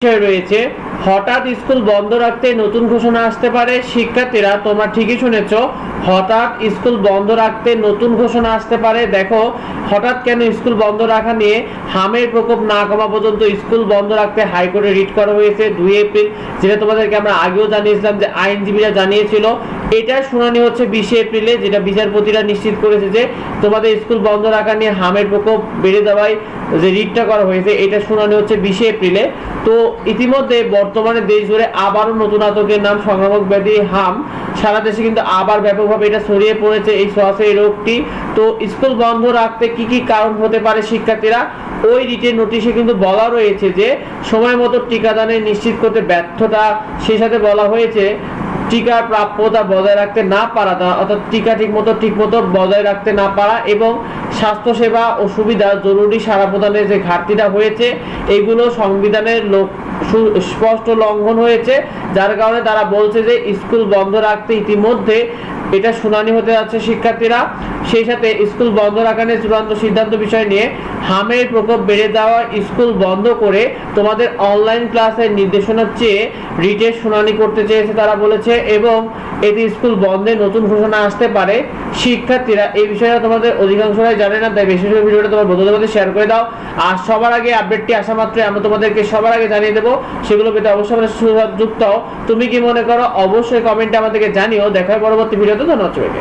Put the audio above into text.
বিষয় রয়েছে। হঠাৎ স্কুল বন্ধ রাখতে নতুন ঘোষণা আসতে পারে। শিক্ষার্থীরা তোমরা ঠিকই শুনেছ, হঠাৎ স্কুল বন্ধ রাখতে নতুন ঘোষণা আসতে পারে। দেখো, হঠাৎ কেন স্কুল বন্ধ রাখা নিয়ে হামের প্রকোপ না কমা পর্যন্ত স্কুল বন্ধ রাখতে হাইকোর্টে রিট করা হয়েছে 2 এপ্রিল, যেটা তোমাদেরকে আমরা আগেও জানিয়েছিলাম যে আইনজীবীরা জানিয়েছিল। এটার শুনানি হচ্ছে 20 এপ্রিলে, যেটা বিচারপতিরা নিশ্চিত করেছে যে তোমাদের স্কুল বন্ধ রাখা নিয়ে হামের প্রকোপ বেড়ে যাওয়ায় যে রিটটা করা হয়েছে, এটা শুনানি হচ্ছে 20 এপ্রিলে। তো ইতিমধ্যে বর্তমানে দেশ জুড়ে আবারও নতুন আতঙ্কের নাম সংক্রামক ব্যাধি হাম। সারা দেশে কিন্তু আবার ব্যাপকভাবে এটা ছড়িয়ে পড়েছে, এই ছোঁয়াছড়ি রোগটি। তো স্কুল বন্ধ রাখতে কি কি কারণ হতে পারে শিক্ষার্থীরা, ওই রিটের নোটিশে কিন্তু বলা রয়েছে যে সময় মতো টিকাদানে নিশ্চিত করতে ব্যর্থতা, সেই সাথে বলা হয়েছে টিকার প্রাপ্যতা বজায় রাখতে না পারা, অর্থাৎ টিকা ঠিকমতো বজায় রাখতে না পারা, এবং স্বাস্থ্যসেবা ও সুবিধা জরুরি সাড়া প্রদানের যে ঘাটতিটা হয়েছে, এগুলো সংবিধানের স্পষ্ট লঙ্ঘন হয়েছে। যার কারণে তারা বলছে যে স্কুল বন্ধ রাখতে ইতিমধ্যে এটা শুনানি হতে যাচ্ছে শিক্ষার্থীরা। সেই সাথে স্কুল বন্ধ রাখা নিয়ে চূড়ান্ত সিদ্ধান্ত বিষয় নিয়ে হামের প্রকোপ বেড়ে যাওয়া স্কুল বন্ধ করে তোমাদের অনলাইন ক্লাসের নির্দেশনা চেয়ে রিটের শুনানি করতে চেয়েছে তারা বলেছে, এবং এটি স্কুল বন্ধে নতুন ঘোষণা আসতে পারে। শিক্ষার্থীরা এই বিষয়টা তোমাদের অধিকাংশরাই জানে না, তাই বেশি বেশি ভিডিওটা তোমার বন্ধুদের মধ্যে শেয়ার করে দাও। আর সবার আগে আপডেটটি আসা মাত্রই আমরা তোমাদেরকে সবার আগে জানিয়ে দেবো, সেগুলো পেতে অবশ্যই আমাদের যুক্ত হও। তুমি কি মনে করো অবশ্যই কমেন্টে আমাদেরকে জানিও। দেখা হয় পরবর্তী ভিডিওতে। ধন্যবাদ সবাইকে।